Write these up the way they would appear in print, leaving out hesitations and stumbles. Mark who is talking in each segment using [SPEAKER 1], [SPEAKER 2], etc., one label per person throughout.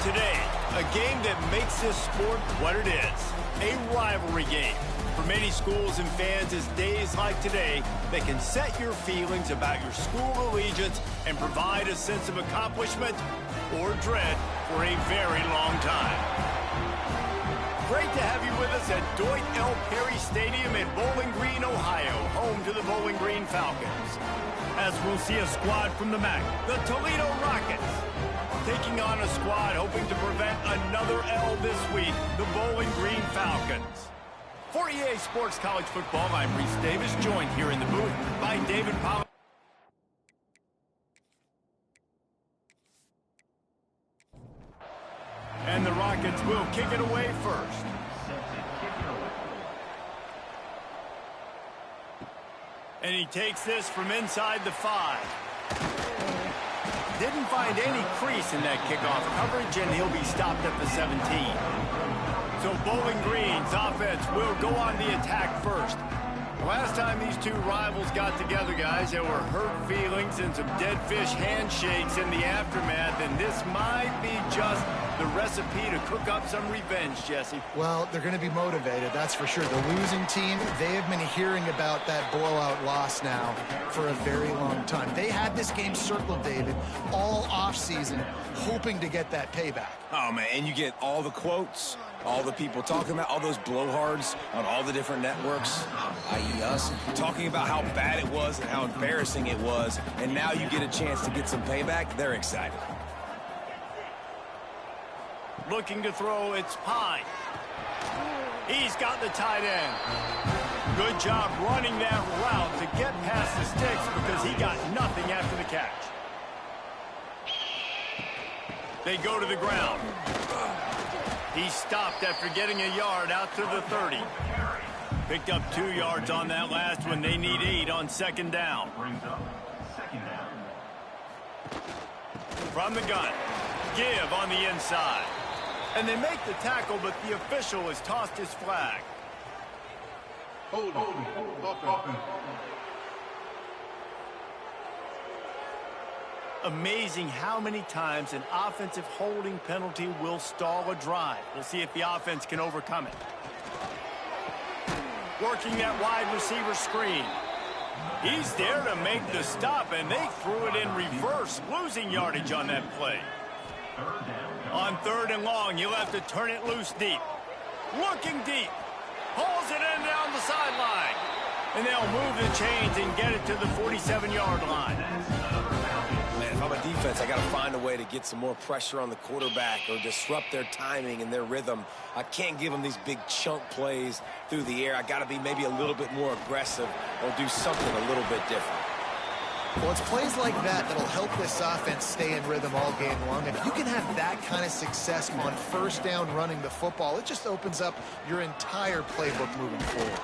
[SPEAKER 1] Today, a game that makes this sport what it is, a rivalry game. For many schools and fans, it's days like today that can set your feelings about your school allegiance and provide a sense of accomplishment or dread for a very long time. Great to have you with us at Dwight L. Perry Stadium in Bowling Green, Ohio, home to the Bowling Green Falcons. As we'll see a squad from the MAC, the Toledo Rockets, taking on a squad hoping to prevent another L this week, the Bowling Green Falcons. For EA Sports College Football, I'm Reese Davis, joined here in the booth by David Powell. And the Rockets will kick it away first. And he takes this from inside the 5. Didn't find any crease in that kickoff coverage, and he'll be stopped at the 17. So Bowling Green's offense will go on the attack first. Last time these two rivals got together, guys, there were hurt feelings and some dead fish handshakes in the aftermath, and this might be just the recipe to cook up some revenge, Jesse.
[SPEAKER 2] Well, they're going to be motivated, that's for sure. The losing team, they have been hearing about that blowout loss now for a very long time. They had this game circled, David, all offseason, hoping to get that payback.
[SPEAKER 3] Oh, man, and you get all the quotes, all the people talking about, all those blowhards on all the different networks, i.e. us, talking about how bad it was and how embarrassing it was, and now you get a chance to get some payback. They're excited.
[SPEAKER 1] Looking to throw, it's Pine. He's got the tight end. Good job running that route to get past the sticks because he got nothing after the catch. They go to the ground. He stopped after getting a yard out to the 30. Picked up 2 yards on that last one. They need 8 on second down. From the gun, give on the inside. And they make the tackle, but the official has tossed his flag.
[SPEAKER 4] Hold on.
[SPEAKER 1] Amazing how many times an offensive holding penalty will stall a drive. We'll see if the offense can overcome it. Working that wide receiver screen. He's there to make the stop, and they threw it in reverse, losing yardage on that play. On 3rd and long, he'll have to turn it loose deep. Looking deep. Pulls it in down the sideline. And they'll move the chains and get it to the 47-yard line.
[SPEAKER 3] Man, if I'm a defense, I got to find a way to get some more pressure on the quarterback or disrupt their timing and their rhythm. I can't give them these big chunk plays through the air. I got to be maybe a little bit more aggressive or do something a little bit different.
[SPEAKER 2] Well, it's plays like that that'll help this offense stay in rhythm all game long. If you can have that kind of success on first down running the football, it just opens up your entire playbook moving forward.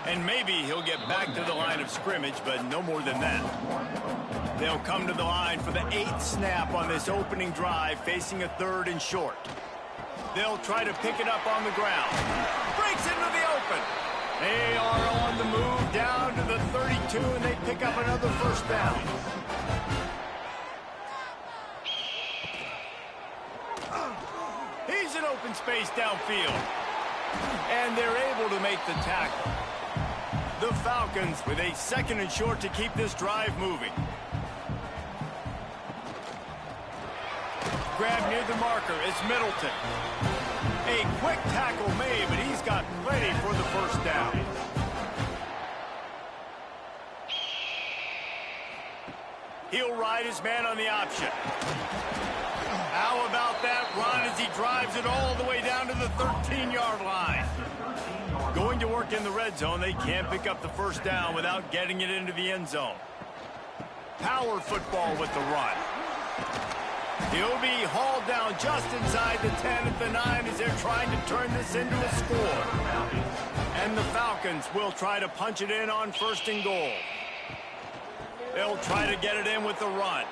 [SPEAKER 1] And maybe he'll get back to the line of scrimmage, but no more than that. They'll come to the line for the 8th snap on this opening drive, facing a 3rd and short. They'll try to pick it up on the ground. Breaks into the open. They are on the move down to the 32, and they pick up another first down. He's in open space downfield. And they're able to make the tackle. The Falcons with a 2nd and short to keep this drive moving. Grab near the marker, it's Middleton. A quick tackle made, but he's got plenty for the first down. He'll ride his man on the option. How about that run as he drives it all the way down to the 13-yard line? Going to work in the red zone, they can't pick up the first down without getting it into the end zone. Power football with the run. He'll be hauled down just inside the 10 at the 9 as they're trying to turn this into a score. And the Falcons will try to punch it in on 1st and goal. They'll try to get it in with the run.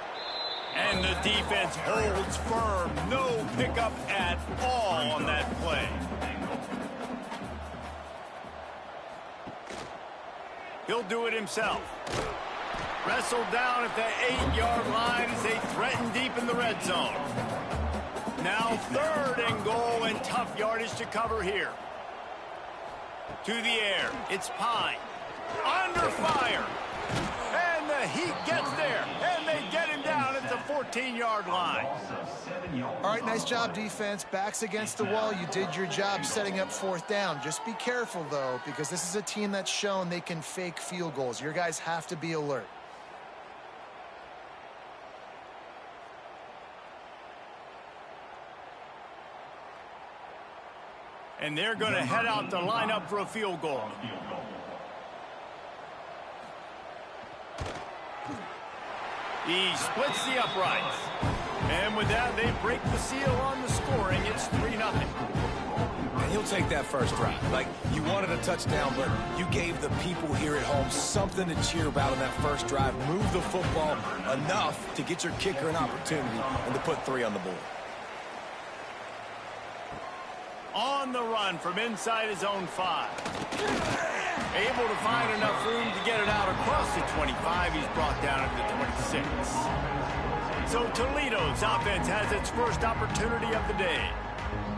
[SPEAKER 1] And the defense holds firm. No pickup at all on that play. He'll do it himself. Wrestled down at the 8-yard line as they threaten deep in the red zone. Now 3rd and goal, and tough yardage to cover here. To the air, it's Pine. Under fire. And the Heat gets there, and they get him down at the 14-yard line.
[SPEAKER 2] All right, nice job, defense. Backs against the wall. You did your job setting up 4th down. Just be careful, though, because this is a team that's shown they can fake field goals. Your guys have to be alert.
[SPEAKER 1] And they're going to head out to line up for a field goal. He splits the uprights. And with that, they break the seal on the scoring. It's 3-0.
[SPEAKER 3] And he'll take that first drive. Like, you wanted a touchdown, but you gave the people here at home something to cheer about in that first drive. Move the football enough to get your kicker an opportunity and to put 3 on the board.
[SPEAKER 1] On the run from inside his own 5. Able to find enough room to get it out across the 25. He's brought down at the 26. So Toledo's offense has its first opportunity of the day.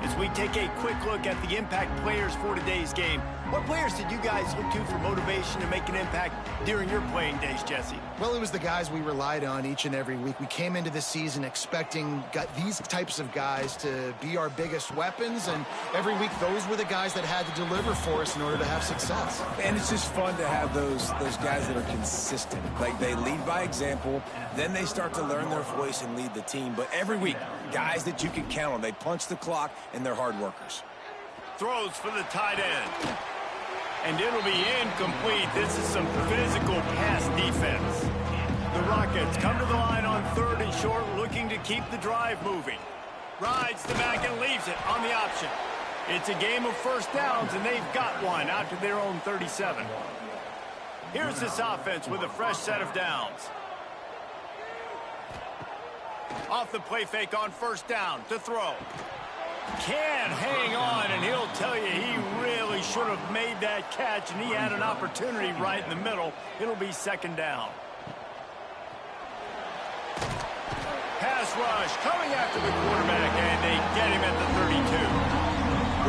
[SPEAKER 1] As we take a quick look at the impact players for today's game, what players did you guys look to for motivation to make an impact during your playing days, Jesse?
[SPEAKER 2] Well, it was the guys we relied on each and every week. We came into the season expecting these types of guys to be our biggest weapons, and every week those were the guys that had to deliver for us in order to have success.
[SPEAKER 3] And it's just fun to have those guys that are consistent. Like, they lead by example, then they start to learn their voice and lead the team. But every week, guys that you can count on. They punch the clock, and they're hard workers.
[SPEAKER 1] Throws for the tight end. And it'll be incomplete. This is some physical pass defense. The Rockets come to the line on 3rd and short, looking to keep the drive moving. Rides the back and leaves it on the option. It's a game of first downs, and they've got one out to their own 37. Here's this offense with a fresh set of downs. Off the play fake on 1st down to throw. Can't hang on, and he'll tell you he really should have made that catch, and he had an opportunity right in the middle. It'll be 2nd down. Pass rush coming after the quarterback, and they get him at the 32.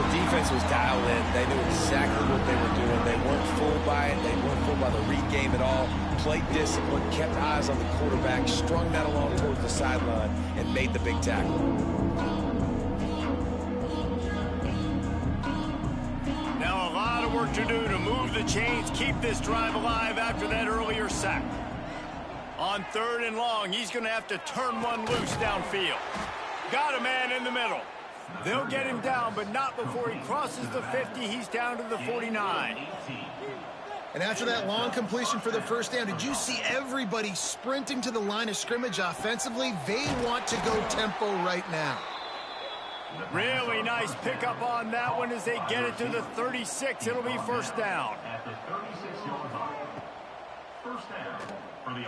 [SPEAKER 3] The defense was dialed in. They knew exactly what they were doing. They weren't fooled by it. They weren't fooled by the read game at all. Played discipline, kept eyes on the quarterback, strung that along towards the sideline, and made the big tackle.
[SPEAKER 1] Now a lot of work to do to move the chains, keep this drive alive after that earlier sack. On 3rd and long, he's going to have to turn one loose downfield. Got a man in the middle. They'll get him down, but not before he crosses the 50. He's down to the 49.
[SPEAKER 2] And after that long completion for the 1st down, did you see everybody sprinting to the line of scrimmage offensively? They want to go tempo right now.
[SPEAKER 1] Really nice pickup on that one as they get it to the 36. It'll be 1st down.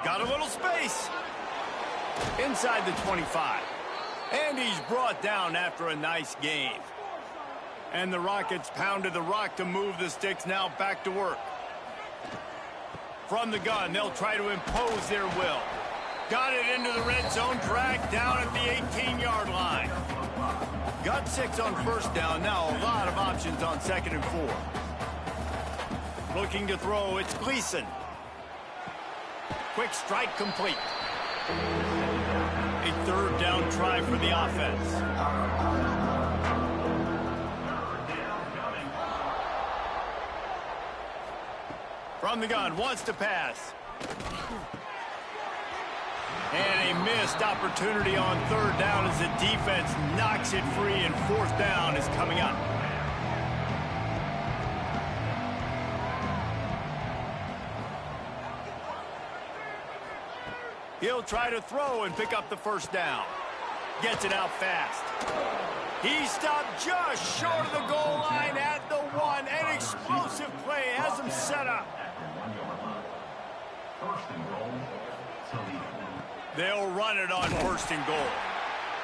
[SPEAKER 1] Got a little space. Inside the 25. And he's brought down after a nice game. And the Rockets pounded the rock to move the sticks. Now back to work. From the gun, they'll try to impose their will. Got it into the red zone, dragged down at the 18-yard line. Got 6 on 1st down. Now a lot of options on 2nd and 4. Looking to throw, it's Gleason. Quick strike complete. A 3rd down try for the offense. From the gun, wants to pass. And a missed opportunity on 3rd down as the defense knocks it free, and 4th down is coming up. He'll try to throw and pick up the 1st down. Gets it out fast. He stopped just short of the goal line at the 1. An explosive play has him set up. They'll run it on 1st and goal.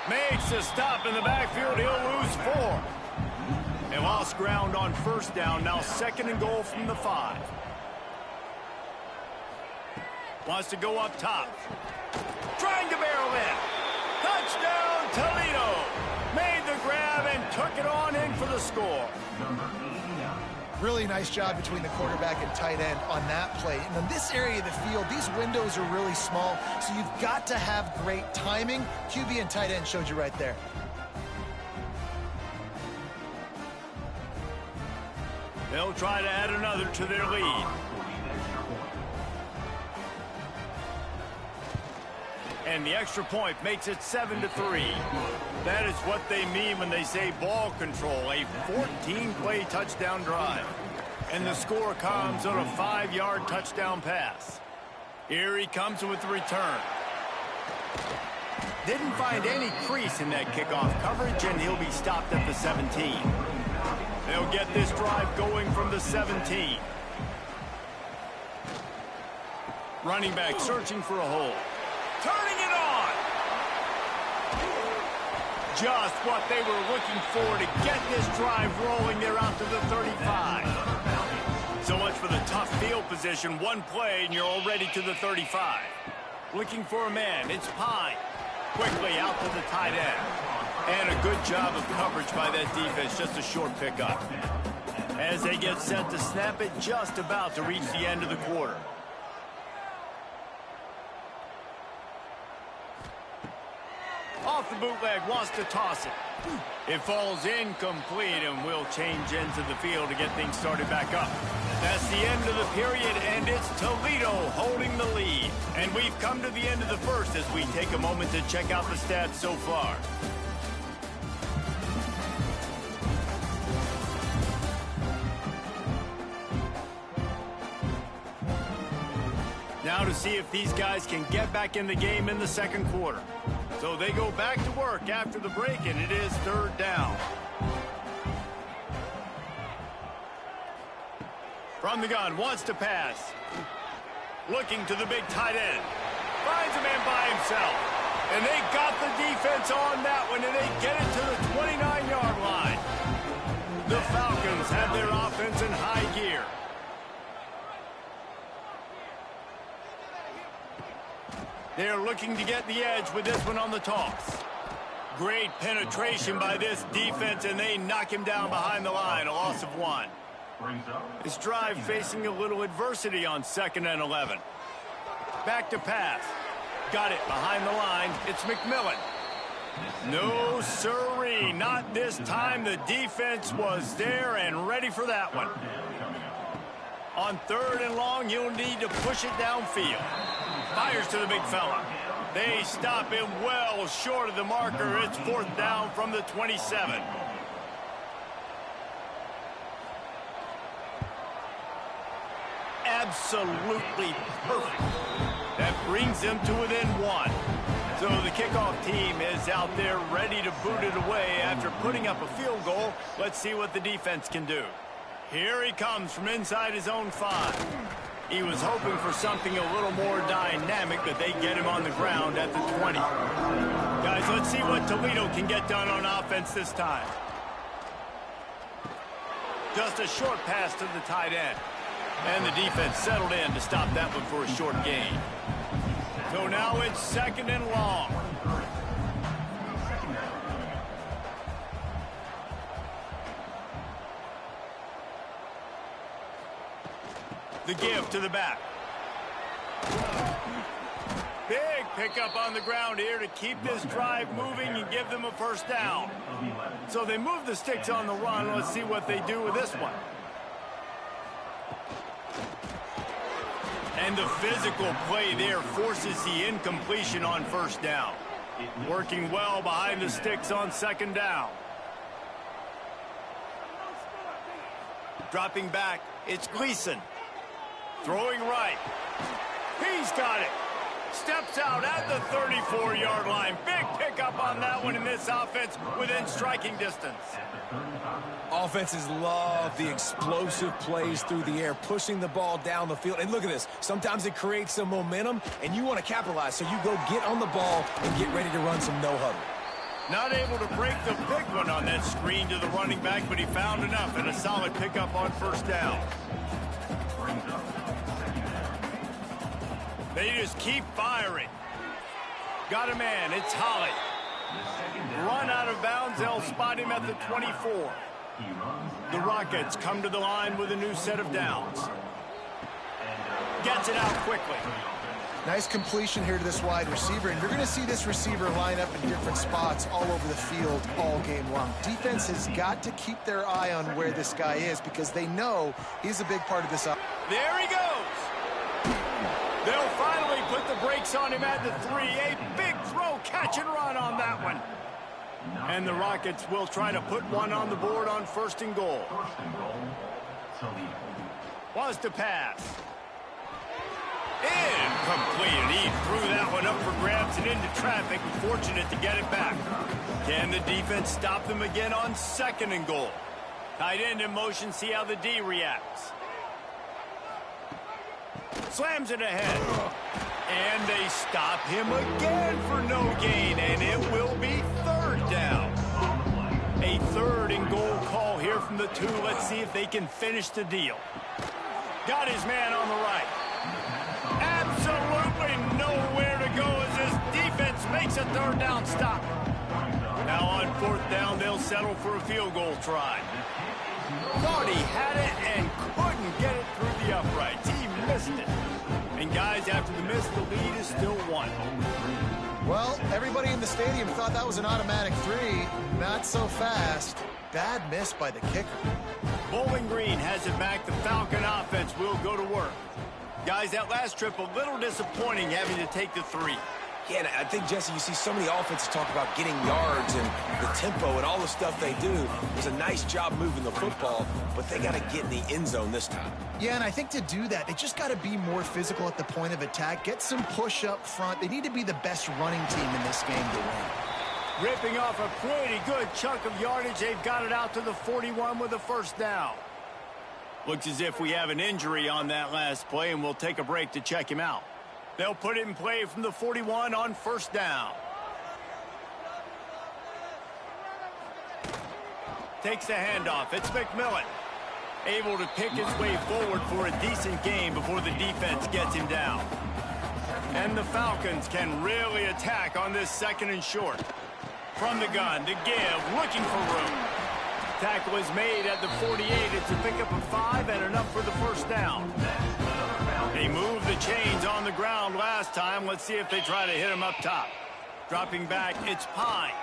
[SPEAKER 1] Makes a stop in the backfield. He'll lose 4. They lost ground on 1st down. Now 2nd and goal from the 5. Wants to go up top. Trying to barrel in. Touchdown, Toledo. for the score.
[SPEAKER 2] Really nice job between the quarterback and tight end on that play. And in this area of the field, these windows are really small, so you've got to have great timing. QB and tight end showed you right there.
[SPEAKER 1] They'll try to add another to their lead. And the extra point makes it 7-3. That is what they mean when they say ball control, a 14-play touchdown drive. And the score comes on a 5-yard touchdown pass. Here he comes with the return. Didn't find any crease in that kickoff coverage, and he'll be stopped at the 17. They'll get this drive going from the 17. Running back searching for a hole. Turning it on. Just what they were looking for to get this drive rolling. They're out to the 35. So much for the tough field position. One play and you're already to the 35. Looking for a man. It's Pine. Quickly out to the tight end. And a good job of coverage by that defense. Just a short pickup. As they get set to snap it, just about to reach the end of the quarter. Off the bootleg, wants to toss it. It falls incomplete, and we'll change into the field to get things started back up. That's the end of the period, and it's Toledo holding the lead. And we've come to the end of the first as we take a moment to check out the stats so far. Now to see if these guys can get back in the game in the second quarter. So they go back to work after the break, and it is third down. From the gun, wants to pass. Looking to the big tight end. Finds a man by himself. And they got the defense on that one, and they get it to the 29-yard line. The Falcons have their offense in high gear. They're looking to get the edge with this one on the toss. Great penetration by this defense, and they knock him down behind the line, a loss of 1. This drive facing a little adversity on 2nd and 11. Back to pass. Got it behind the line. It's McMillan. No sirree, not this time. The defense was there and ready for that one. On 3rd and long, you'll need to push it downfield. Fires to the big fella. They stop him well short of the marker. It's 4th down from the 27. Absolutely perfect. That brings them to within 1. So the kickoff team is out there ready to boot it away after putting up a field goal. Let's see what the defense can do. Here he comes from inside his own 5. He was hoping for something a little more dynamic, but they get him on the ground at the 20. Guys, let's see what Toledo can get done on offense this time. Just a short pass to the tight end. And the defense settled in to stop that one for a short gain. So now it's 2nd and long. The give to the back. Big pickup on the ground here to keep this drive moving and give them a 1st down. So they move the sticks on the run. Let's see what they do with this one. And the physical play there forces the incompletion on 1st down. Working well behind the sticks on 2nd down. Dropping back, it's Gleason. Throwing right. He's got it. Steps out at the 34-yard line. Big pickup on that one in this offense within striking distance.
[SPEAKER 3] Offenses love the explosive plays through the air, pushing the ball down the field. And look at this. Sometimes it creates some momentum, and you want to capitalize. So you go get on the ball and get ready to run some no-huddle.
[SPEAKER 1] Not able to break the big one on that screen to the running back, but he found enough and a solid pickup on 1st down. They just keep firing. Got a man. It's Holly. Run out of bounds. They'll spot him at the 24. The Rockets come to the line with a new set of downs. Gets it out quickly.
[SPEAKER 2] Nice completion here to this wide receiver, and you're going to see this receiver line up in different spots all over the field all game long. Defense has got to keep their eye on where this guy is because they know he's a big part of this.
[SPEAKER 1] There he goes. They'll finally put the brakes on him at the 3. A big throw, catch and run on that one. And the Rockets will try to put one on the board on 1st and goal. Was to pass. Incomplete, and he threw that one up for grabs and into traffic. Fortunate to get it back. Can the defense stop them again on 2nd and goal? Tight end in motion, see how the D reacts. Slams it ahead. And they stop him again for no gain, and it will be 3rd down. A 3rd and goal call here from the 2. Let's see if they can finish the deal. Got his man on the right. Absolutely nowhere to go as this defense makes a 3rd down stop. Now on 4th down, they'll settle for a field goal try. Thought he had it and couldn't get it through the uprights. He missed it. And guys, after the miss, the lead is still 1.
[SPEAKER 2] Well, everybody in the stadium thought that was an automatic 3. Not so fast. Bad miss by the kicker.
[SPEAKER 1] Bowling Green has it back. The Falcon offense will go to work. Guys, that last trip a little disappointing having to take the 3.
[SPEAKER 3] Yeah, and I think, Jesse, you see so many offenses talk about getting yards and the tempo and all the stuff they do. It was a nice job moving the football, but they got to get in the end zone this time.
[SPEAKER 2] Yeah, and I think to do that, they just got to be more physical at the point of attack, get some push up front. They need to be the best running team in this game to win.
[SPEAKER 1] Ripping off a pretty good chunk of yardage. They've got it out to the 41 with a 1st down. Looks as if we have an injury on that last play, and we'll take a break to check him out. They'll put it in play from the 41 on 1st down. Takes the handoff. It's McMillan. Able to pick his way forward for a decent game before the defense gets him down. And the Falcons can really attack on this 2nd and short. From the gun to give, looking for room. Tackle is made at the 48. It's a pickup of 5 and enough for the 1st down. They moved the chains on the ground last time. Let's see if they try to hit him up top. Dropping back, it's Pine.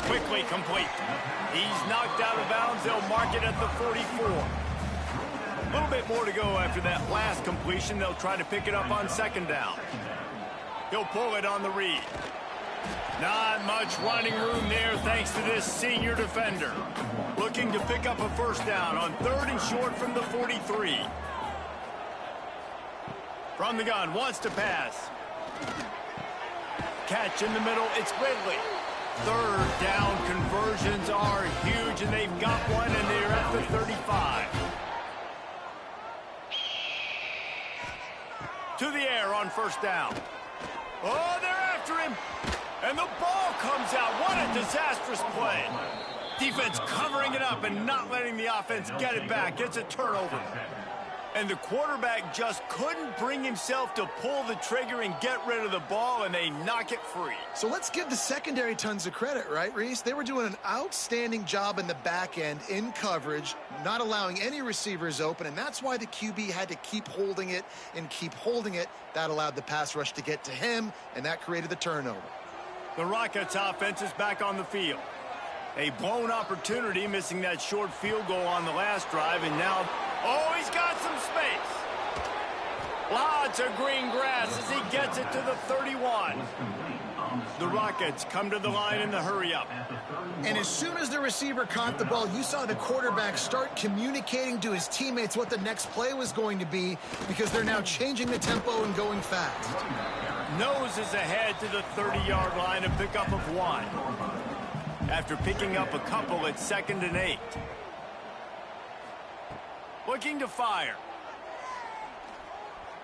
[SPEAKER 1] Quickly complete. He's knocked out of bounds. They'll mark it at the 44. A little bit more to go after that last completion. They'll try to pick it up on 2nd down. He'll pull it on the read. Not much running room there thanks to this senior defender. Looking to pick up a 1st down on 3rd and short from the 43. From the gun, wants to pass. Catch in the middle, it's Ridley. 3rd down conversions are huge, and they've got one, and they're at the 35. To the air on 1st down. Oh, they're after him. And the ball comes out. What a disastrous play. Defense covering it up and not letting the offense get it back. It's a turnover. And the quarterback just couldn't bring himself to pull the trigger and get rid of the ball, and they knock it free.
[SPEAKER 2] So let's give the secondary tons of credit, right, Reese? They were doing an outstanding job in the back end in coverage, not allowing any receivers open, and that's why the QB had to keep holding it and keep holding it. That allowed the pass rush to get to him, and that created the turnover.
[SPEAKER 1] The Rockets offense is back on the field. A blown opportunity, missing that short field goal on the last drive, and now, oh, he's got some space. Lots of green grass as he gets it to the 31. The Rockets come to the line in the hurry-up.
[SPEAKER 2] And as soon as the receiver caught the ball, you saw the quarterback start communicating to his teammates what the next play was going to be because they're now changing the tempo and going fast.
[SPEAKER 1] Noses ahead to the 30-yard line, a pickup of 1. After picking up a couple at 2nd and 8. Looking to fire.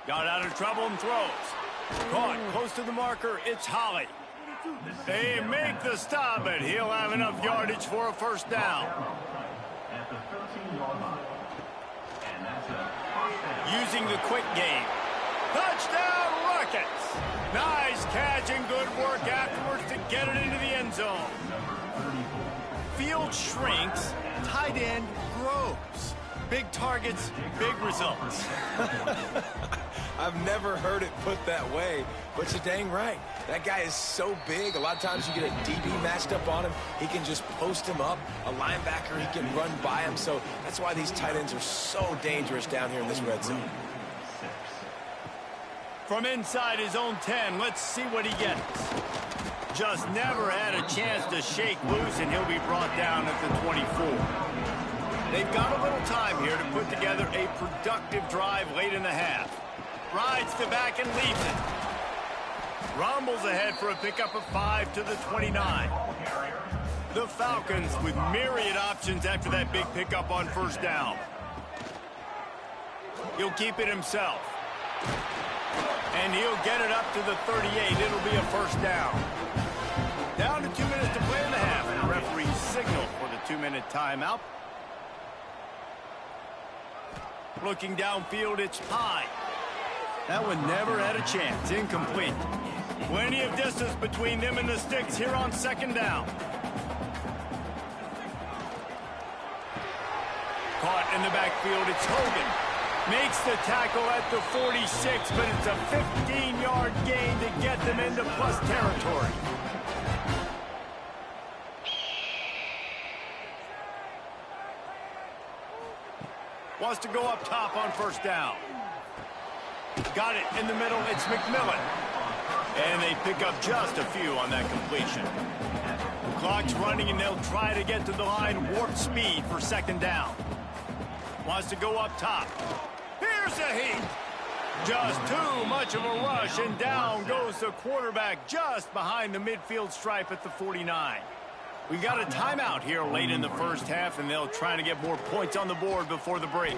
[SPEAKER 1] Got out of trouble and throws. Caught close to the marker, it's Holly. They make the stop, and he'll have enough yardage for a 1st down. Using the quick game. Touchdown, Rockets! Nice catch and good work afterwards to get it into the end zone. field shrinks, tight end grows. Big targets, big results.
[SPEAKER 3] I've never heard it put that way, but you're dang right. That guy is so big. A lot of times you get a DB matched up on him. He can just post him up. A linebacker, he can run by him. So that's why these tight ends are so dangerous down here in this red zone.
[SPEAKER 1] From inside his own 10, let's see what he gets. Just never had a chance to shake loose, and he'll be brought down at the 24. They've got a little time here to put together a productive drive late in the half. Rides the back and leaves it. Rumbles ahead for a pickup of 5 to the 29. The Falcons with myriad options after that big pickup on first down. He'll keep it himself. And he'll get it up to the 38. It'll be a first down. Down to 2 minutes to play in the half. And the referee signal for the 2-minute timeout. Looking downfield, it's high. That one never had a chance. Incomplete. Plenty of distance between them and the sticks here on second down. Caught in the backfield, it's Hogan. Makes the tackle at the 46, but it's a 15-yard gain to get them into plus territory. Wants to go up top on first down. Got it in the middle, it's McMillan. And they pick up just a few on that completion. The clock's running and they'll try to get to the line, warp speed for second down. Wants to go up top. Here's a heat. Just too much of a rush, and down goes the quarterback just behind the midfield stripe at the 49. We got a timeout here late in the first half, and they'll try to get more points on the board before the break.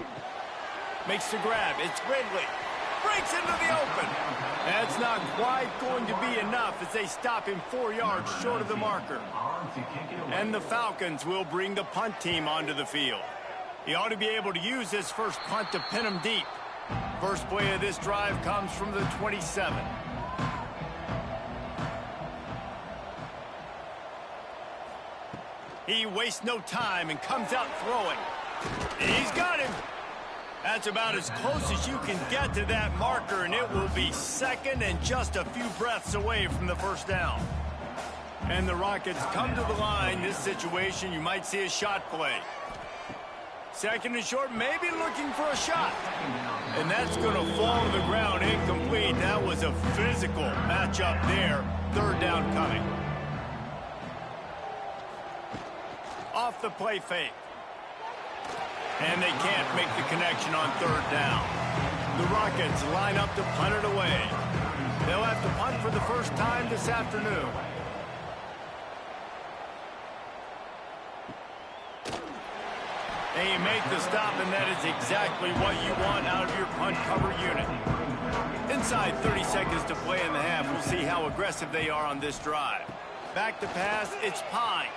[SPEAKER 1] Makes the grab. It's Ridley. Breaks into the open. That's not quite going to be enough as they stop him 4 yards short of the marker. And the Falcons will bring the punt team onto the field. He ought to be able to use his first punt to pin him deep. First play of this drive comes from the 27. He wastes no time and comes out throwing. He's got him. That's about as close as you can get to that marker, and it will be second and just a few breaths away from the first down. And the Rockets come to the line. This situation, you might see a shot play. Second and short, maybe looking for a shot. And that's going to fall to the ground, incomplete. That was a physical matchup there. Third down coming. Off the play fake. And they can't make the connection on third down. The Rockets line up to punt it away. They'll have to punt for the first time this afternoon. They make the stop, and that is exactly what you want out of your punt cover unit. Inside 30 seconds to play in the half. We'll see how aggressive they are on this drive. Back to pass, it's Pine.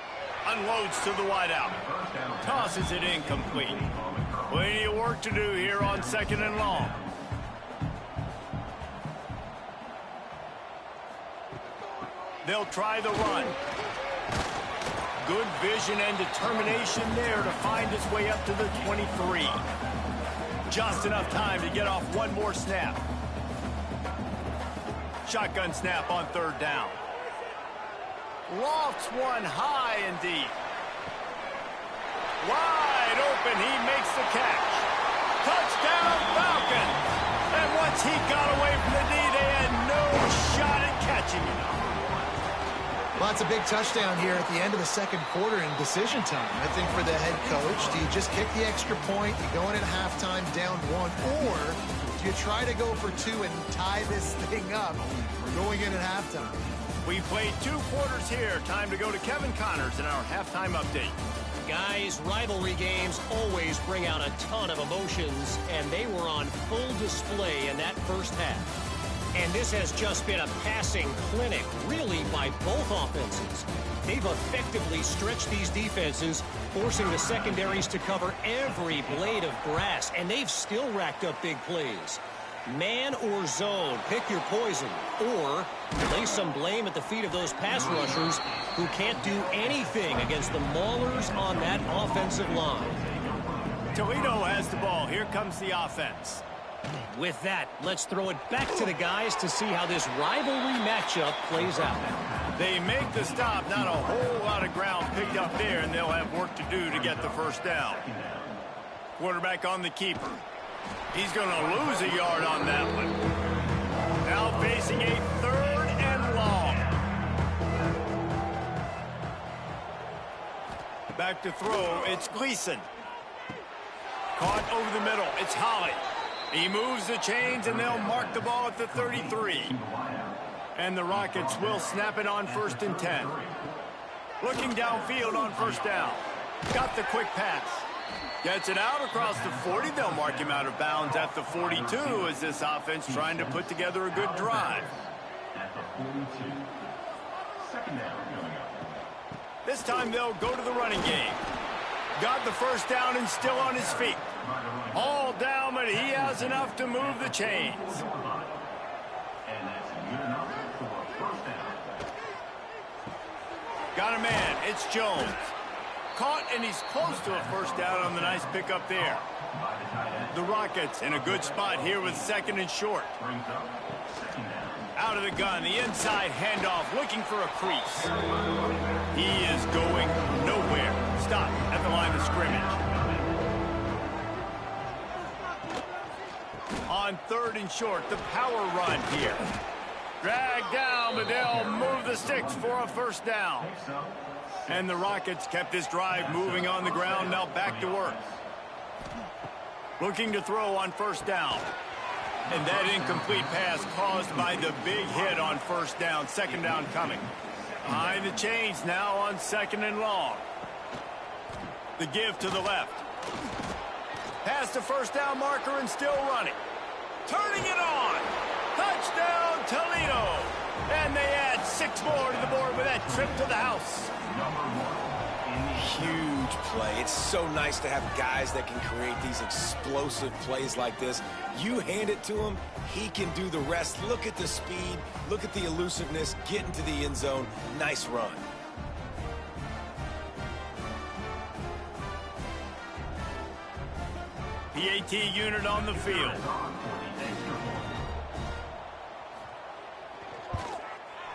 [SPEAKER 1] Unloads to the wideout. Tosses it incomplete. Plenty of work to do here on second and long. They'll try the run. Good vision and determination there to find his way up to the 23. Just enough time to get off one more snap. Shotgun snap on third down. Lofts one high and deep. Wide open, he makes the catch. Touchdown, Falcons! And once he got away from the D, they had no shot at catching him.
[SPEAKER 2] Well, that's a big touchdown here at the end of the second quarter in decision time. I think for the head coach, do you just kick the extra point, you go in at halftime down one, or do you try to go for two and tie this thing up going in at halftime?
[SPEAKER 1] We played 2 quarters here. Time to go to Kevin Connors in our halftime update.
[SPEAKER 5] Guys, rivalry games always bring out a ton of emotions, and they were on full display in that first half. And this has just been a passing clinic, really, by both offenses. They've effectively stretched these defenses, forcing the secondaries to cover every blade of grass, and they've still racked up big plays. Man or zone, pick your poison. Or lay some blame at the feet of those pass rushers who can't do anything against the maulers on that offensive line.
[SPEAKER 1] Toledo has the ball. Here comes the offense.
[SPEAKER 5] With that, let's throw it back to the guys to see how this rivalry matchup plays out.
[SPEAKER 1] They make the stop. Not a whole lot of ground picked up there, and they'll have work to do to get the first down. Quarterback on the keeper. He's going to lose a yard on that one. Now facing a 3rd and long. Back to throw. It's Gleason. Caught over the middle. It's Holly. He moves the chains, and they'll mark the ball at the 33. And the Rockets will snap it on 1st and 10. Looking downfield on 1st down. Got the quick pass. Gets it out across the 40. They'll mark him out of bounds at the 42 as this offense trying to put together a good drive. This time they'll go to the running game. Got the first down and still on his feet. All down, but he has enough to move the chains. Got a man. It's Jones. Caught, and he's close to a first down on the nice pickup there. The Rockets in a good spot here with 2nd and short. Out of the gun, the inside handoff, looking for a crease. He is going nowhere. Stop at the line of scrimmage. On 3rd and short, the power run here. Dragged down, but they'll move the sticks for a first down. And the Rockets kept this drive moving on the ground, now back to work. Looking to throw on 1st down. And that incomplete pass caused by the big hit on 1st down. 2nd down coming. Behind the chains now on 2nd and long. The give to the left. Past the first down marker and still running. Turning it on. Touchdown, Toledo. And they add 6 more to the board with that trip to the house.
[SPEAKER 3] Huge play. It's so nice to have guys that can create these explosive plays like this. You hand it to him, he can do the rest. Look at the speed. Look at the elusiveness. Get into the end zone. Nice run.
[SPEAKER 1] PAT unit on the field.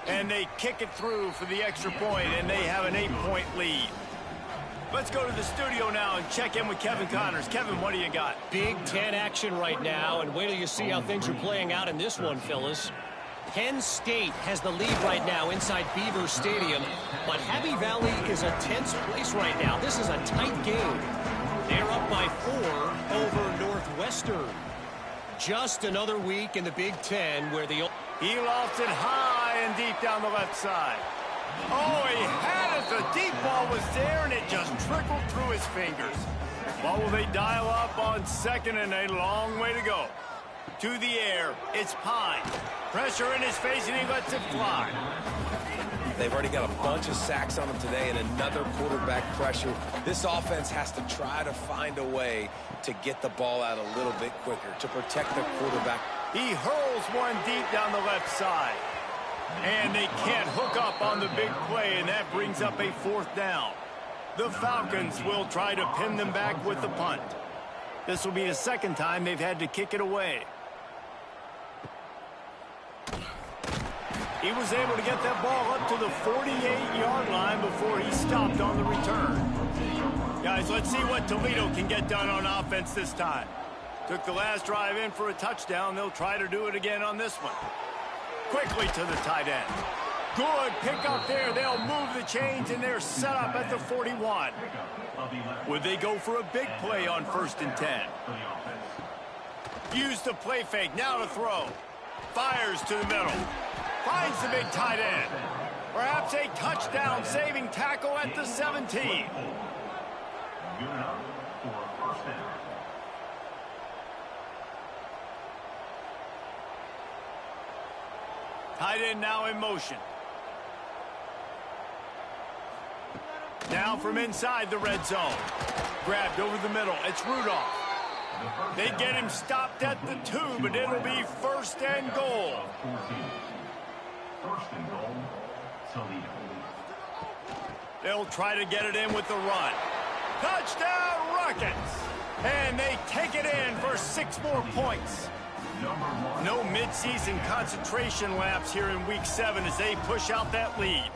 [SPEAKER 1] And they kick it through for the extra point, and they have an 8-point lead. Let's go to the studio now and check in with Kevin Connors. Kevin, what do you got?
[SPEAKER 5] Big Ten action right now, and wait till you see how things are playing out in this one, Phyllis. Penn State has the lead right now inside Beaver Stadium, but Happy Valley is a tense place right now. This is a tight game. They're up by 4 over Northwestern. Just another week in the Big Ten where the...
[SPEAKER 1] He lofts it high and deep down the left side. Oh, he had it. The deep ball was there, and it just trickled through his fingers. What will they dial up on 2nd and a long way to go? To the air, it's Pine. Pressure in his face, and he lets it fly.
[SPEAKER 3] They've already got a bunch of sacks on them today and another quarterback pressure. This offense has to try to find a way to get the ball out a little bit quicker to protect the quarterback.
[SPEAKER 1] He hurls one deep down the left side. And they can't hook up on the big play, and that brings up a 4th down. The Falcons will try to pin them back with the punt. This will be the 2nd time they've had to kick it away. He was able to get that ball up to the 48-yard line before he stopped on the return. Guys, let's see what Toledo can get done on offense this time. Took the last drive in for a touchdown. They'll try to do it again on this one. Quickly to the tight end. Good pick up there. They'll move the chains, and they're set up at the 41. Would they go for a big play on 1st and 10? Use the play fake. Now to throw. Fires to the middle. Finds the big tight end. Perhaps a touchdown saving tackle at the 17. Tight end now in motion. Now from inside the red zone. Grabbed over the middle. It's Rudolph. They get him stopped at the 2, but it'll be 1st and goal.
[SPEAKER 4] 1st and goal, Toledo.
[SPEAKER 1] They'll try to get it in with the run. Touchdown, Rockets! And they take it in for 6 more points. No midseason concentration laps here in Week 7 as they push out that lead.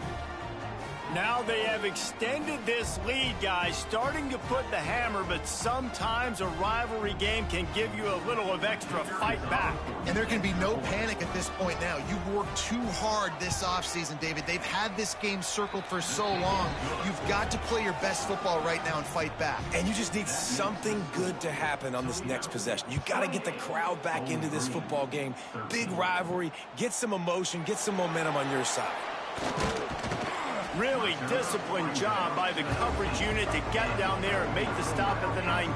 [SPEAKER 1] Now they have extended this lead, guys, starting to put the hammer, but sometimes a rivalry game can give you a little of extra fight back.
[SPEAKER 2] And there can be no panic at this point now. You've worked too hard this offseason, David. They've had this game circled for so long. You've got to play your best football right now and fight back.
[SPEAKER 3] And you just need something good to happen on this next possession. You got to get the crowd back into this football game. Big rivalry. Get some emotion. Get some momentum on your side.
[SPEAKER 1] Really disciplined job by the coverage unit to get down there and make the stop at the 19.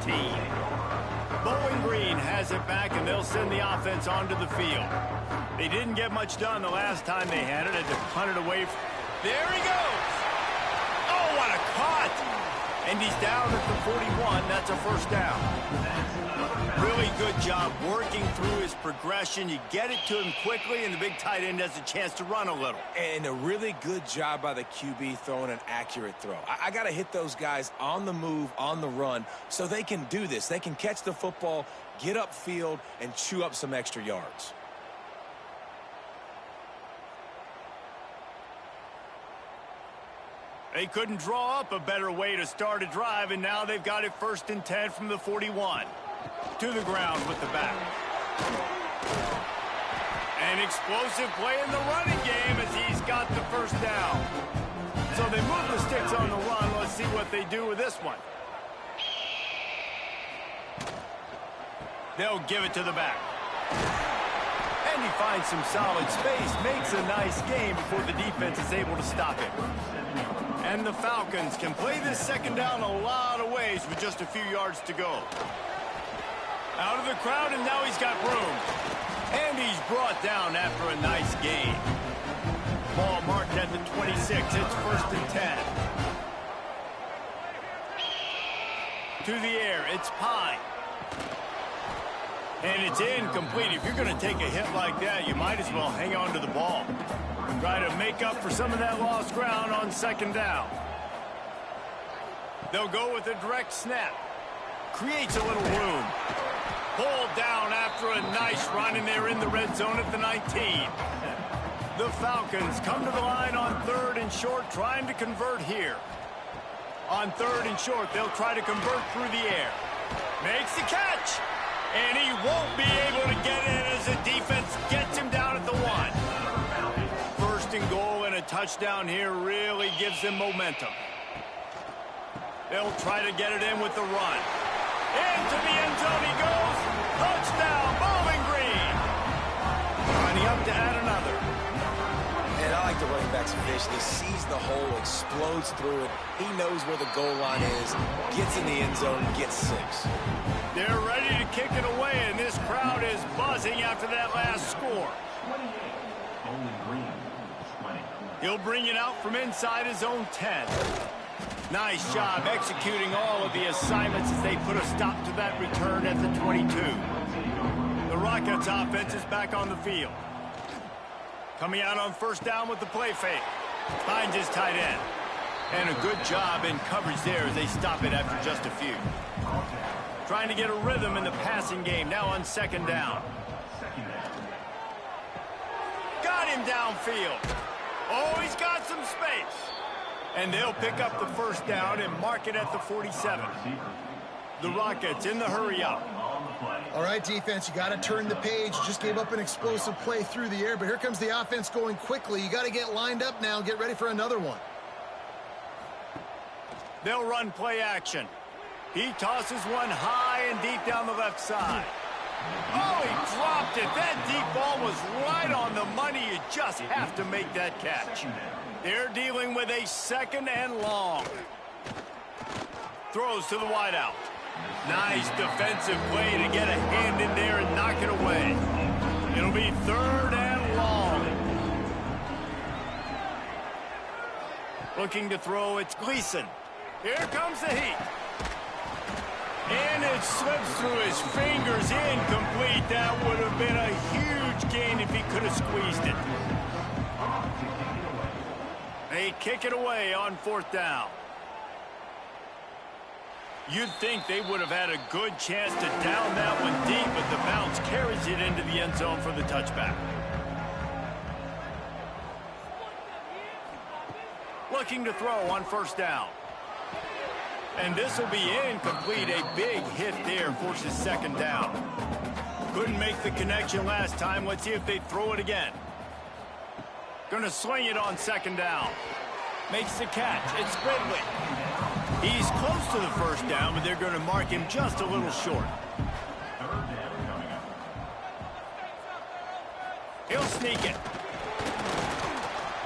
[SPEAKER 1] Bowling Green has it back, and they'll send the offense onto the field. They didn't get much done the last time they had it. Had to punt it away. There he goes. Oh, what a cut. And he's down at the 41. That's a 1st down. Really good job working through his progression. You get it to him quickly, and the big tight end has a chance to run a little.
[SPEAKER 3] And a really good job by the QB throwing an accurate throw. I got to hit those guys on the move, on the run, so they can do this. They can catch the football, get upfield, and chew up some extra yards.
[SPEAKER 1] They couldn't draw up a better way to start a drive, and now they've got it 1st and 10 from the 41. To the ground with the back. An explosive play in the running game as he's got the 1st down. So they move the sticks on the run. Let's see what they do with this one. They'll give it to the back. And he finds some solid space, makes a nice game before the defense is able to stop him. And the Falcons can play this 2nd down a lot of ways with just a few yards to go. Out of the crowd, and now he's got room. And he's brought down after a nice gain. Ball marked at the 26. It's 1st and 10. To the air, it's Pine. And it's incomplete. If you're going to take a hit like that, you might as well hang on to the ball. Try to make up for some of that lost ground on 2nd down. They'll go with a direct snap. Creates a little room. Pulled down after a nice run, and they're in the red zone at the 19. The Falcons come to the line on 3rd and short, trying to convert here. On 3rd and short, they'll try to convert through the air. Makes the catch, and he won't be able to get in as the defense gets him down at the 1. 1st and goal, and a touchdown here really gives them momentum. They'll try to get it in with the run. Into the end zone he goes. Touchdown, Bowling Green. Lining up to add another.
[SPEAKER 3] And I like the running back's vision. He sees the hole, explodes through it. He knows where the goal line is, gets in the end zone, gets 6.
[SPEAKER 1] They're ready to kick it away, and this crowd is buzzing after that last score. He'll bring it out from inside his own 10. Nice job executing all of the assignments as they put a stop to that return at the 22. The Rockets offense is back on the field. Coming out on 1st down with the play fake. Finds his tight end. And a good job in coverage there as they stop it after just a few. Trying to get a rhythm in the passing game now on 2nd down. Got him downfield. Oh, he's got some space. And they'll pick up the 1st down and mark it at the 47. The Rockets in the hurry up.
[SPEAKER 2] All right, defense, you got to turn the page. Just gave up an explosive play through the air, but here comes the offense going quickly. You got to get lined up now and get ready for another one.
[SPEAKER 1] They'll run play action. He tosses one high and deep down the left side. Oh, he dropped it. That deep ball was right on the money. You just have to make that catch. They're dealing with a 2nd and long. Throws to the wideout. Nice defensive play to get a hand in there and knock it away. It'll be 3rd and long. Looking to throw, it's Gleason. Here comes the heat. And it slips through his fingers, incomplete. That would have been a huge gain if he could have squeezed it. They kick it away on 4th down. You'd think they would have had a good chance to down that one deep, but the bounce carries it into the end zone for the touchback. Looking to throw on 1st down. And this will be incomplete. A big hit there forces 2nd down. Couldn't make the connection last time. Let's see if they throw it again. Gonna sling it on 2nd down. Makes the catch. It's Ridley. He's close to the 1st down, but they're going to mark him just a little short. He'll sneak it.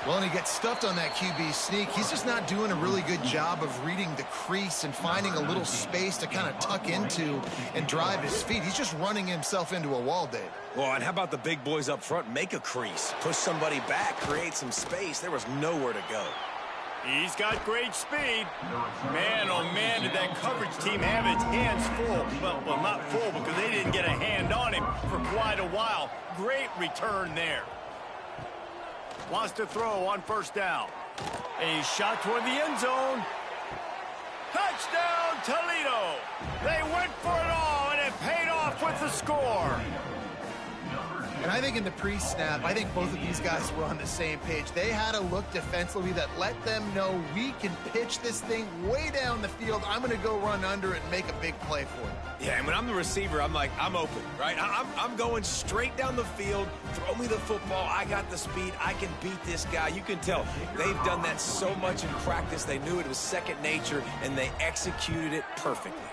[SPEAKER 2] Well, and he gets stuffed on that QB sneak. He's just not doing a really good job of reading the crease and finding a little space to kind of tuck into and drive his feet. He's just running himself into a wall, Dave.
[SPEAKER 3] Well, and how about the big boys up front? Make a crease. Push somebody back. Create some space. There was nowhere to go.
[SPEAKER 1] He's got great speed. Man, oh man, did that coverage team have its hands full. Well, not full because they didn't get a hand on him for quite a while. Great return there. Wants to throw on 1st down. A shot toward the end zone. Touchdown, Toledo. They went for it all, and it paid off with the score.
[SPEAKER 2] And I think in the pre-snap, I think both of these guys were on the same page. They had a look defensively that let them know we can pitch this thing way down the field. I'm going to go run under it and make a big play for it.
[SPEAKER 3] Yeah, and when I'm the receiver, I'm like, I'm open, right? I'm going straight down the field. Throw me the football. I got the speed. I can beat this guy. You can tell they've done that so much in practice. They knew it was second nature, and they executed it perfectly.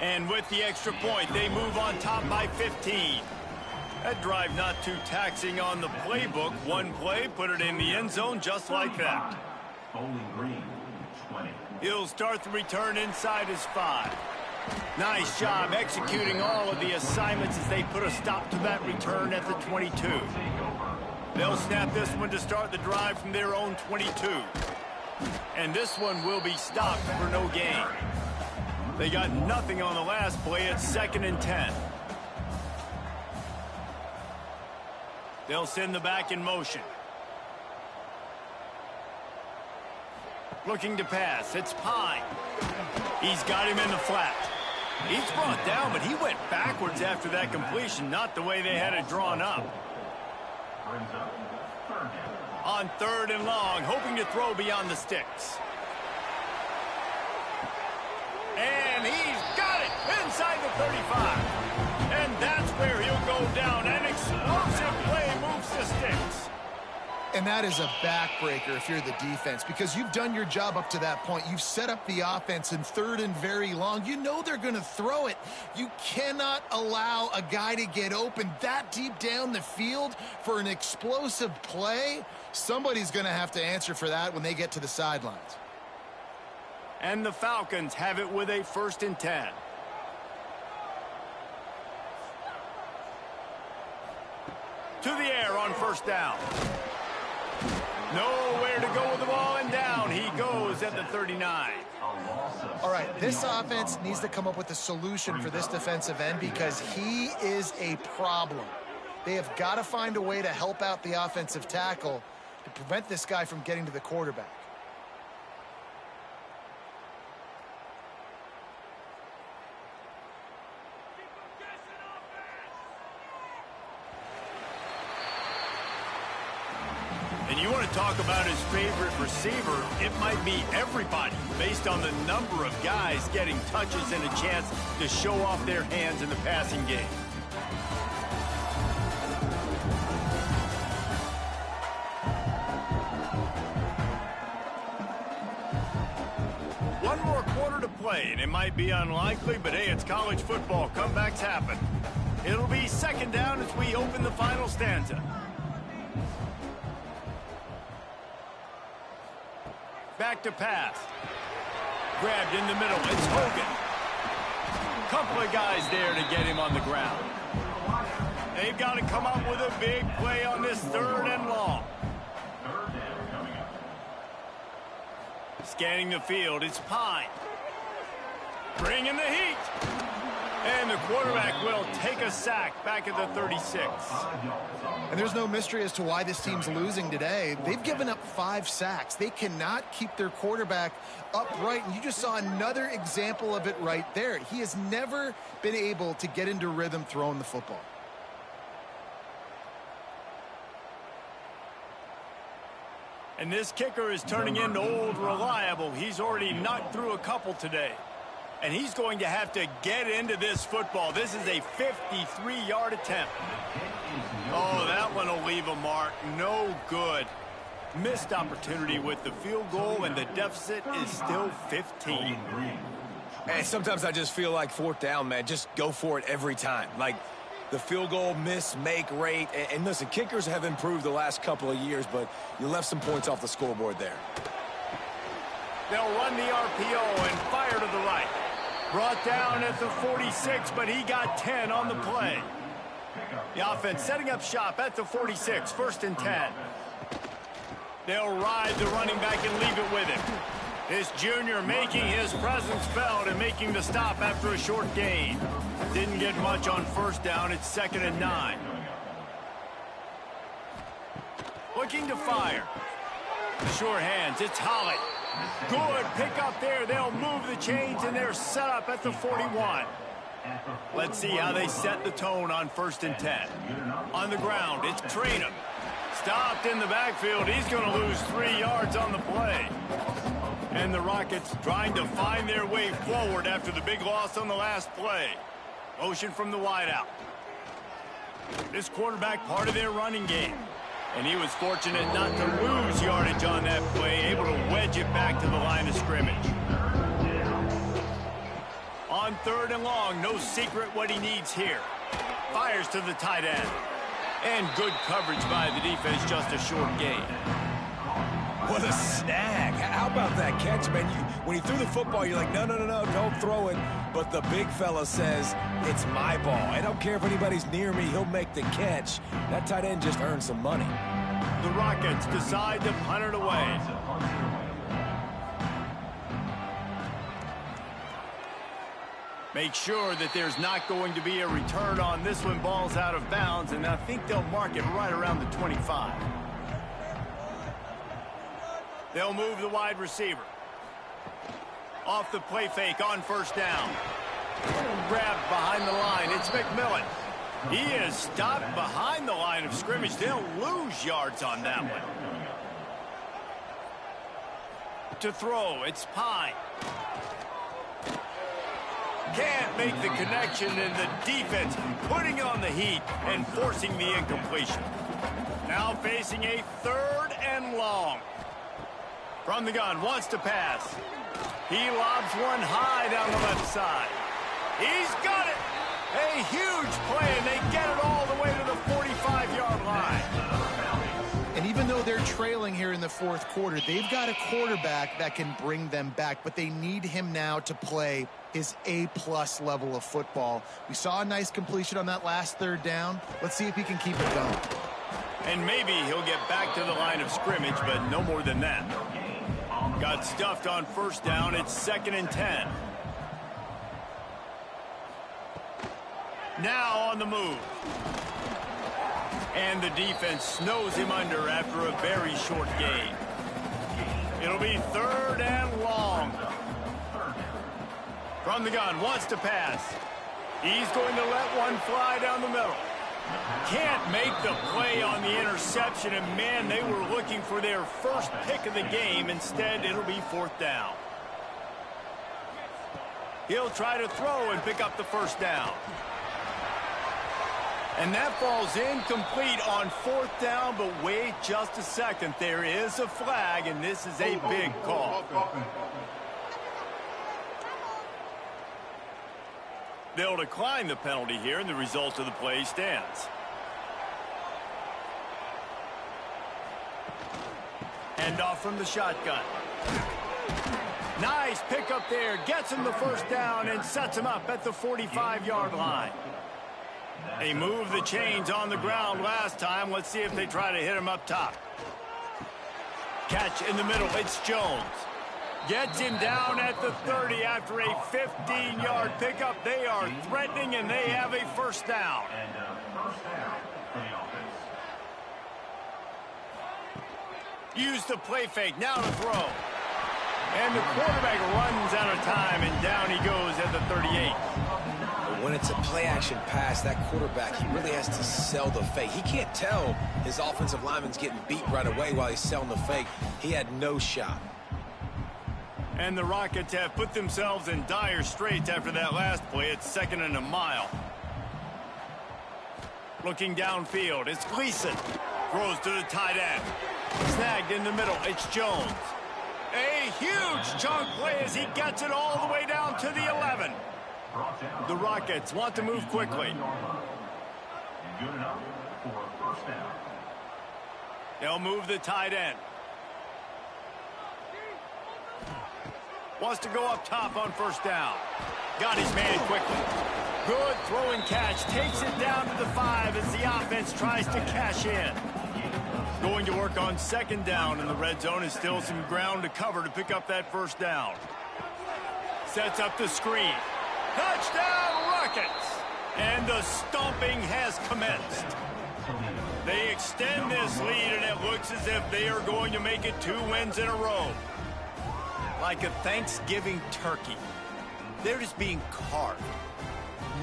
[SPEAKER 1] And with the extra point, they move on top by 15. That drive not too taxing on the playbook. One play, put it in the end zone just like that.
[SPEAKER 4] Bowling Green, 20.
[SPEAKER 1] He'll start the return inside his 5. Nice job executing all of the assignments as they put a stop to that return at the 22. They'll snap this one to start the drive from their own 22. And this one will be stopped for no gain. They got nothing on the last play. It's 2nd and 10. They'll send the back in motion. Looking to pass. It's Pine. He's got him in the flat. He's brought down, but he went backwards after that completion, not the way they had it drawn up. On 3rd and long, hoping to throw beyond the sticks. And he's got it inside the 35. And that's where he'll go down. An explosive play moves the sticks.
[SPEAKER 2] And that is a backbreaker if you're the defense, because you've done your job up to that point. You've set up the offense in 3rd and very long. You know they're going to throw it. You cannot allow a guy to get open that deep down the field for an explosive play. Somebody's going to have to answer for that when they get to the sidelines.
[SPEAKER 1] And the Falcons have it with a 1st and 10. To the air on 1st down. Nowhere to go with the ball, and down he goes at the 39.
[SPEAKER 2] All right, this offense needs to come up with a solution for this defensive end because he is a problem. They have got to find a way to help out the offensive tackle to prevent this guy from getting to the quarterback.
[SPEAKER 1] And you want to talk about his favorite receiver, it might be everybody based on the number of guys getting touches and a chance to show off their hands in the passing game. One more quarter to play, and it might be unlikely, but hey, it's college football. Comebacks happen. It'll be 2nd down as we open the final stanza. Back to pass. Grabbed in the middle. It's Hogan. Couple of guys there to get him on the ground. They've got to come up with a big play on this 3rd and long. Scanning the field. It's Pine. Bringing the heat. the quarterback will take a sack back at the 36.
[SPEAKER 2] And there's no mystery as to why this team's losing today. They've given up 5 sacks. They cannot keep their quarterback upright, and you just saw another example of it right there. He has never been able to get into rhythm throwing the football.
[SPEAKER 1] And this kicker is turning into old reliable. He's already knocked through a couple today. And he's going to have to get into this football. This is a 53-yard attempt. Oh, that one will leave a mark. No good. Missed opportunity with the field goal, and the deficit is still 15.
[SPEAKER 3] And sometimes I just feel like 4th down, man. Just go for it every time. Like the field goal miss-make rate. And listen, kickers have improved the last couple of years, but you left some points off the scoreboard there.
[SPEAKER 1] They'll run the RPO and fire to the right. Brought down at the 46, but he got 10 on the play. The offense setting up shop at the 46, 1st and 10. They'll ride the running back and leave it with him. This junior making his presence felt and making the stop after a short gain. Didn't get much on 1st down. It's 2nd and 9. Looking to fire. Sure hands. It's Holly. Good pick up there. They'll move the chains, and they're set up at the 41. Let's see how they set the tone on 1st and 10. On the ground, it's Trainum. Stopped in the backfield. He's going to lose 3 yards on the play. And the Rockets trying to find their way forward after the big loss on the last play. Motion from the wideout. This quarterback part of their running game. And he was fortunate not to lose yardage on that play, able to wedge it back to the line of scrimmage. On 3rd and long, no secret what he needs here. Fires to the tight end. And good coverage by the defense, just a short gain.
[SPEAKER 3] What a snag. How about that catch, man? When he threw the football, you're like, no, don't throw it. But the big fella says, it's my ball. I don't care if anybody's near me. He'll make the catch. That tight end just earned some money.
[SPEAKER 1] The Rockets decide to punt it away. Make sure that there's not going to be a return on this when ball's out of bounds, and I think they'll mark it right around the 25. They'll move the wide receiver. Off the play fake on 1st down. Grabbed behind the line. It's McMillan. He is stopped behind the line of scrimmage. They'll lose yards on that one. To throw, it's Pine. Can't make the connection, and the defense putting on the heat and forcing the incompletion. Now facing a 3rd and long. From the gun, wants to pass. He lobs one high down the left side. He's got it. A huge play, and they get it all the way to the 45-yard line.
[SPEAKER 2] And even though they're trailing here in the 4th quarter, they've got a quarterback that can bring them back, but they need him now to play his A-plus level of football. We saw a nice completion on that last 3rd down. Let's see if he can keep it going.
[SPEAKER 1] And maybe he'll get back to the line of scrimmage, but no more than that. Got stuffed on 1st down. It's 2nd and 10. Now on the move. And the defense snows him under after a very short gain. It'll be 3rd and long. From the gun, wants to pass. He's going to let one fly down the middle. Can't make the play on the interception, and man, they were looking for their first pick of the game. Instead, it'll be 4th down. He'll try to throw and pick up the 1st down. And that falls incomplete on 4th down, but wait just a second. There is a flag, and this is a big call. They'll decline the penalty here, and the result of the play stands. Hand off from the shotgun. Nice pickup there. Gets him the 1st down and sets him up at the 45-yard line. They moved the chains on the ground last time. Let's see if they try to hit him up top. Catch in the middle. It's Jones. Gets him down at the 30 after a 15-yard pickup. They are threatening, and they have a first down.
[SPEAKER 4] And first down for the offense.
[SPEAKER 1] Use the play fake, now to throw. And the quarterback runs out of time, and down he goes at the 38.
[SPEAKER 3] When it's a play-action pass, that quarterback, he really has to sell the fake. He can't tell his offensive lineman's getting beat right away while he's selling the fake. He had no shot.
[SPEAKER 1] And the Rockets have put themselves in dire straits after that last play. It's 2nd and a mile. Looking downfield, it's Gleason. Throws to the tight end. Snagged in the middle, it's Jones. A huge chunk play as he gets it all the way down to the 11. The Rockets want to move quickly.
[SPEAKER 4] Good enough for a first down.
[SPEAKER 1] They'll move the tight end. Wants to go up top on first down. Got his man quickly. Good throwing catch. Takes it down to the 5 as the offense tries to cash in. Going to work on 2nd down in the red zone. Is still some ground to cover to pick up that first down. Sets up the screen. Touchdown, Rockets! And the stomping has commenced. They extend this lead, and it looks as if they are going to make it 2 wins in a row. Like a Thanksgiving turkey. They're just being carved.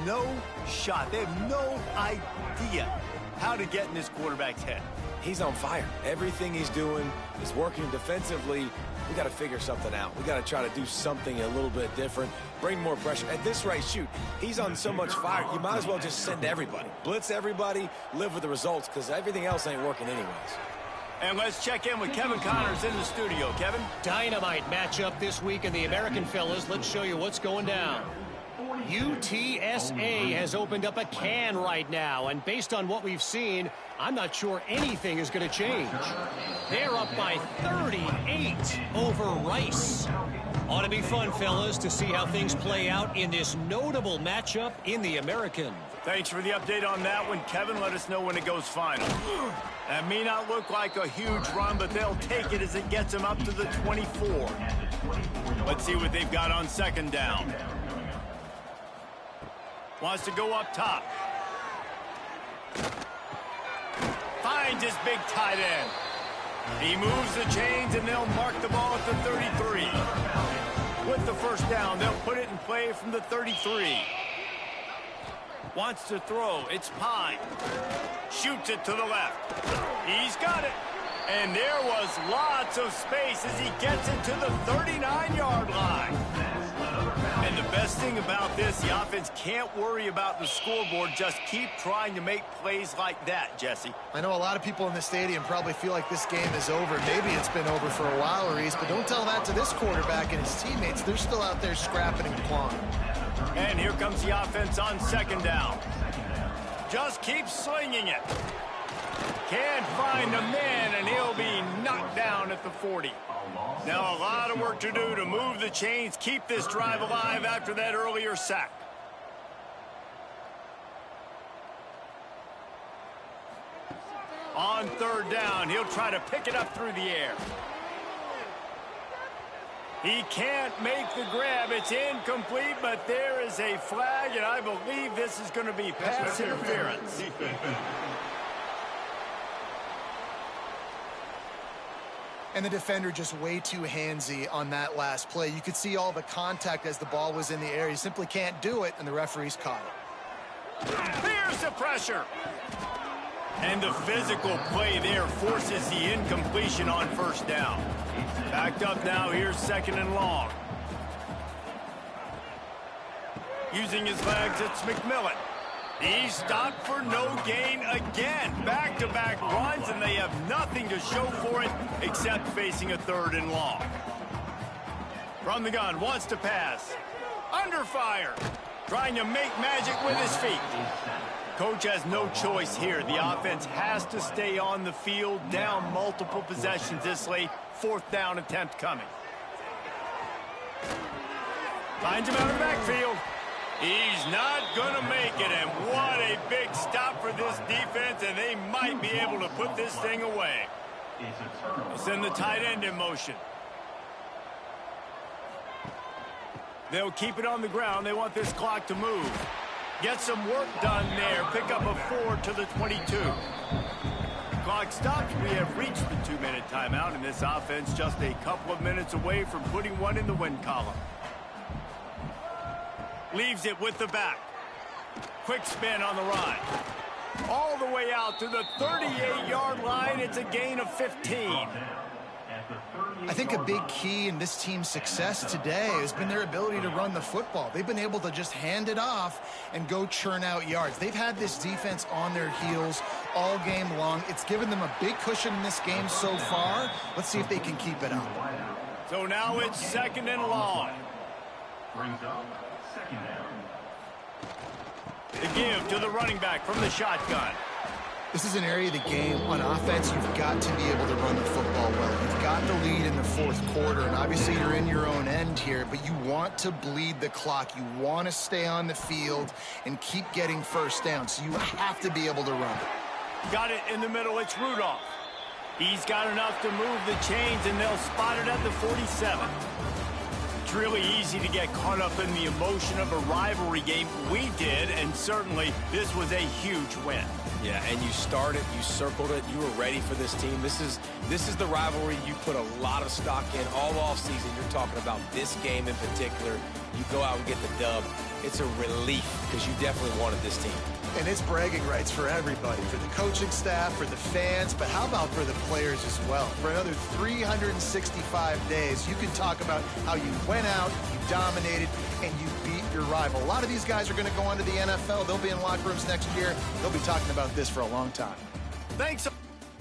[SPEAKER 1] No shot. They have no idea how to get in this quarterback's head.
[SPEAKER 3] He's on fire. Everything he's doing is working defensively. We got to figure something out. We got to try to do something a little bit different. Bring more pressure. At this rate, shoot, he's on so much fire. You might as well just send everybody. Blitz everybody, live with the results, because everything else ain't working anyways.
[SPEAKER 1] And let's check in with Kevin Connors in the studio. Kevin?
[SPEAKER 5] Dynamite matchup this week in the American, fellas. Let's show you what's going down. UTSA has opened up a can right now, and based on what we've seen, I'm not sure anything is going to change. They're up by 38 over Rice. Ought to be fun, fellas, to see how things play out in this notable matchup in the American.
[SPEAKER 1] Thanks for the update on that one, Kevin. Let us know when it goes final. That may not look like a huge run, but they'll take it as it gets them up to the 24. Let's see what they've got on 2nd down. Wants to go up top. Finds his big tight end. He moves the chains, and they'll mark the ball at the 33. With the first down, they'll put it in play from the 33. Wants to throw. It's Pine. Shoots it to the left. He's got it. And there was lots of space as he gets it to the 39-yard line. And the best thing about this, the offense can't worry about the scoreboard. Just keep trying to make plays like that, Jesse.
[SPEAKER 2] I know a lot of people in the stadium probably feel like this game is over. Maybe it's been over for a while, Reese, but don't tell that to this quarterback and his teammates. They're still out there scrapping and clawing.
[SPEAKER 1] And here comes the offense on 2nd down. Just keep slinging it. Can't find the man, and he'll be knocked down at the 40. Now a lot of work to do to move the chains, keep this drive alive after that earlier sack. On 3rd down, he'll try to pick it up through the air. He can't make the grab. It's incomplete, but there is a flag, and I believe this is going to be pass interference.
[SPEAKER 2] And the defender just way too handsy on that last play. You could see all the contact as the ball was in the air. He simply can't do it, and the referees caught it.
[SPEAKER 1] There's the pressure. And the physical play there forces the incompletion on 1st down. Backed up now, here's 2nd and long. Using his legs, it's McMillan. He's stopped for no gain again. Back-to-back runs, and they have nothing to show for it except facing a 3rd and long. From the gun, wants to pass. Under fire. Trying to make magic with his feet. Coach has no choice here. The offense has to stay on the field, down multiple possessions this late. 4th down attempt coming. Finds him out of the backfield. He's not going to make it, and what a big stop for this defense, and they might be able to put this thing away. Send the tight end in motion. They'll keep it on the ground. They want this clock to move. Get some work done there. Pick up a 4 to the 22. Clock stops. We have reached the 2-minute timeout, and this offense just a couple of minutes away from putting one in the win column. Leaves it with the back. Quick spin on the run. All the way out to the 38-yard line. It's a gain of 15.
[SPEAKER 2] I think a big key in this team's success today has been their ability to run the football. They've been able to just hand it off and go churn out yards. They've had this defense on their heels all game long. It's given them a big cushion in this game so far. Let's see if they can keep it up.
[SPEAKER 1] So now it's 2nd and long.
[SPEAKER 4] Brings up 2nd down.
[SPEAKER 1] The give to the running back from the shotgun.
[SPEAKER 2] This is an area of the game on offense you've got to be able to run the football well. You've got the lead in the 4th quarter, and obviously you're in your own end here, but you want to bleed the clock. You want to stay on the field and keep getting first down, so you have to be able to run.
[SPEAKER 1] Got it in the middle. It's Rudolph. He's got enough to move the chains, and they'll spot it at the 47. It's really easy to get caught up in the emotion of a rivalry game. We did, and certainly this was a huge win.
[SPEAKER 3] Yeah, and you started, you circled it, you were ready for this team. This is the rivalry you put a lot of stock in all offseason. You're talking about this game in particular. You go out and get the dub. It's a relief because you definitely wanted this team.
[SPEAKER 2] And it's bragging rights for everybody, for the coaching staff, for the fans, but how about for the players as well? For another 365 days, you can talk about how you went out, you dominated, and you beat your rival. A lot of these guys are going to go on to the NFL. They'll be in locker rooms next year. They'll be talking about this for a long time.
[SPEAKER 1] Thanks.